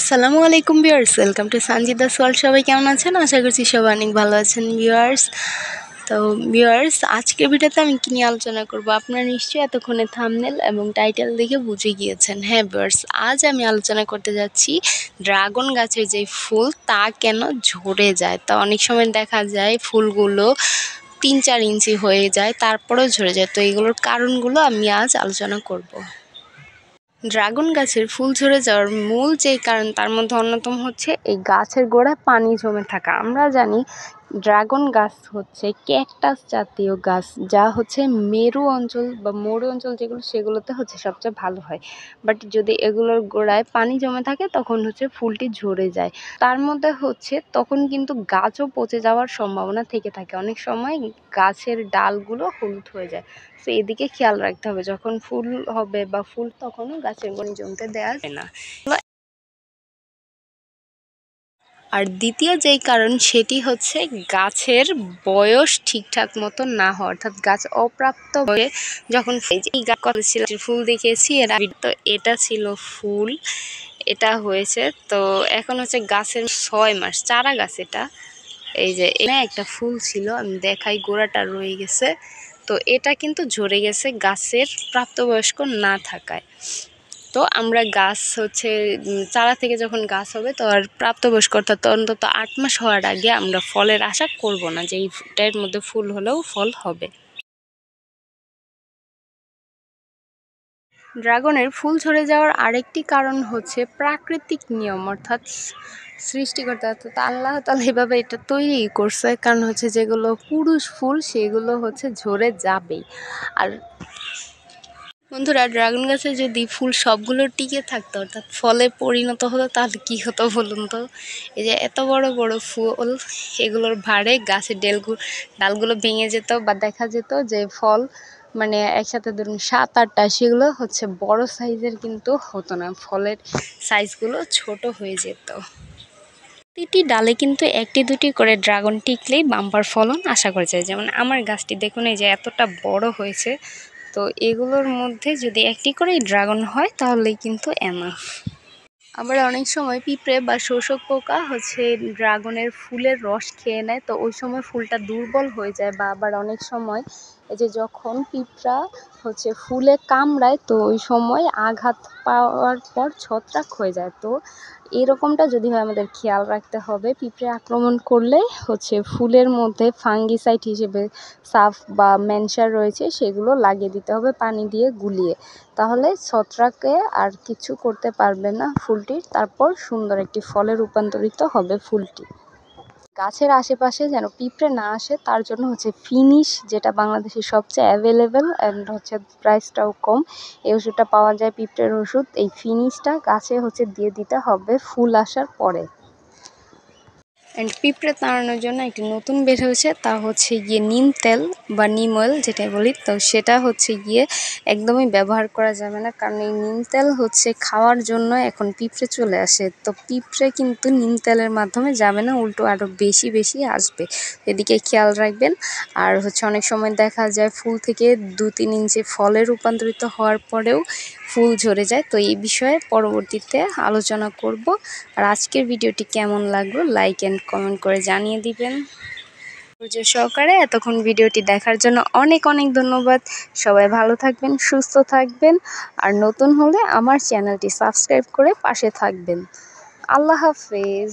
আসসালামু আলাইকুম viewers, welcome to Sanjida's world. সবাই কেমন আছেন? আশা করছি সবাই অনেক ভালো আছেন ভিউয়ার্স। তো ভিউয়ার্স, আজকের ভিডিওতে আমি কি নিয়ে আলোচনা করব আপনারা নিশ্চয়ই এতক্ষণে থাম্বনেল এবং টাইটেল দেখে বুঝে গিয়েছেন। হ্যাঁ ভিউয়ার্স, আজ আমি আলোচনা করতে যাচ্ছি ড্রাগন গাছের যে ফুল তা কেন ঝরে যায়। তা অনেক সময় দেখা যায় ফুলগুলো 3-4 ইঞ্চি হয়ে যায়, তারপরেও ঝরে যায়। তো এগুলোর কারণগুলো আমি আজ আলোচনা করব। ড্রাগন গাছের ফুল ঝরে যাওয়ার মূল যেই কারণ তার মধ্যে অন্যতম হচ্ছে এই গাছের গোড়ায় পানি জমে থাকা। আমরা জানি ড্রাগন গাছ হচ্ছে ক্যাকটাস জাতীয় গাছ, যা হচ্ছে মেরু অঞ্চল বা মরু অঞ্চল যেগুলো সেগুলোতে হচ্ছে সবচেয়ে ভালো হয়। বাট যদি এগুলোর গোড়ায় পানি জমে থাকে তখন হচ্ছে ফুলটি ঝরে যায়। তার মধ্যে হচ্ছে তখন কিন্তু গাছও পচে যাওয়ার সম্ভাবনা থেকে থাকে। অনেক সময় গাছের ডালগুলো হলুদ হয়ে যায়। তো এদিকে খেয়াল রাখতে হবে, যখন ফুল হবে বা ফুল তখনও গাছের গোড়ায় জমতে দেওয়া যায় না। আর দ্বিতীয় যেই কারণ সেটি হচ্ছে গাছের বয়স ঠিকঠাক মতো না হওয়া, অর্থাৎ গাছ অপ্রাপ্ত বয়ে যখন এই গাছ কথা ছিল ফুল দেখিয়েছি এর আগে, তো এটা ছিল ফুল, এটা হয়েছে। তো এখন হচ্ছে গাছের 6 মাস চারা গাছ। এটা এই যে এটা একটা ফুল ছিল, আমি দেখাই, গোড়াটা রয়ে গেছে। তো এটা কিন্তু ঝরে গেছে গাছের প্রাপ্তবয়স্ক না থাকায়। তো আমরা গাছ হচ্ছে চারা থেকে যখন গাছ হবে তো আর প্রাপ্তবয়স্ক অর্থাৎ অন্তত 8 মাস হওয়ার আগে আমরা ফলের আশা করব না যে এইটার মধ্যে ফুল হলেও ফল হবে। ড্রাগনের ফুল ঝরে যাওয়ার আরেকটি কারণ হচ্ছে প্রাকৃতিক নিয়ম, অর্থাৎ সৃষ্টিকর্তা অর্থাৎ আল্লাহ তাআলা এভাবে এটা তৈরি করছে। কারণ হচ্ছে যেগুলো পুরুষ ফুল সেগুলো হচ্ছে ঝরে যাবেই। আর বন্ধুরা, ড্রাগন গাছে যদি ফুল সবগুলো টিকে থাকতো অর্থাৎ ফলে পরিণত হতো তাহলে কি হতো বলুন তো? এই যে এত বড় বড় ফুল, এগুলোর ভারে গাছের ডালগুলো ভেঙে যেত বা দেখা যেত যে ফল মানে একসাথে ধরুন 7-8টা, সেগুলো হচ্ছে বড় সাইজের কিন্তু হতো না, ফলের সাইজগুলো ছোট হয়ে যেত। প্রতিটি ডালে কিন্তু 1-2টি করে ড্রাগন টিকলেই বাম্পার ফলন আশা করা যায়। যেমন আমার গাছটি দেখুন, এই যে এতটা বড় হয়েছে। তো এগুলোর মধ্যে যদি 1টি করেই ড্রাগন হয় তাহলেই কিন্তু এনাফ। আবার অনেক সময় পিঁপড়ে বা শোষক পোকা হচ্ছে ড্রাগনের ফুলের রস খেয়ে নেয়, তো ওই সময় ফুলটা দুর্বল হয়ে যায়। বা আবার অনেক সময় এই যে যখন পিঁপড়া হচ্ছে ফুলে কামড়ায় তো ওই সময় আঘাত পাওয়ার পর ছত্রাক হয়ে যায়। তো এরকমটা যদি হয় আমাদের খেয়াল রাখতে হবে। পিঁপড়ে আক্রমণ করলে হচ্ছে ফুলের মধ্যে ফাঙ্গিসাইড হিসেবে সাফ বা ম্যানসার রয়েছে, সেগুলো লাগিয়ে দিতে হবে পানি দিয়ে গুলিয়ে। তাহলে ছত্রাকে আর কিছু করতে পারবে না ফুলটির, তারপর সুন্দর একটি ফলে রূপান্তরিত হবে ফুলটি। গাছের আশেপাশে যেন পিঁপড়ে না আসে তার জন্য হচ্ছে ফিনিশ, যেটা বাংলাদেশের সবচেয়ে অ্যাভেলেবেল অ্যান্ড হচ্ছে প্রাইসটাও কম, এই ওষুধটা পাওয়া যায়, পিঁপড়ের ওষুধ। এই ফিনিশটা গাছে হচ্ছে দিয়ে দিতে হবে ফুল আসার পরে। অ্যান্ড পিঁপড়ে তাড়ানোর জন্য একটি নতুন বের হয়েছে, তা হচ্ছে গিয়ে নিম তেল বা নিম অয়েল যেটা বলি। তো সেটা হচ্ছে গিয়ে একদমই ব্যবহার করা যাবে না, কারণ এই নিম তেল হচ্ছে খাওয়ার জন্য এখন পিঁপড়ে চলে আসে। তো পিঁপড়ে কিন্তু নিম তেলের মাধ্যমে যাবে না, উল্টো আরও বেশি বেশি আসবে, এদিকে খেয়াল রাখবেন। আর হচ্ছে অনেক সময় দেখা যায় ফুল থেকে 2-3 ইঞ্চি ফলে রূপান্তরিত হওয়ার পরেও ফুল ঝরে যায়। তো এই বিষয়ে পরবর্তীতে আলোচনা করব। আর আজকের ভিডিওটি কেমন লাগলো লাইক অ্যান্ড কমেন্ট করে জানিয়ে দিবেন। ধৈর্য সহকারে এতক্ষণ ভিডিওটি দেখার জন্য অনেক অনেক ধন্যবাদ। সবাই ভালো থাকবেন, সুস্থ থাকবেন। আর নতুন হলে আমার চ্যানেলটি সাবস্ক্রাইব করে পাশে থাকবেন। আল্লাহ হাফেজ।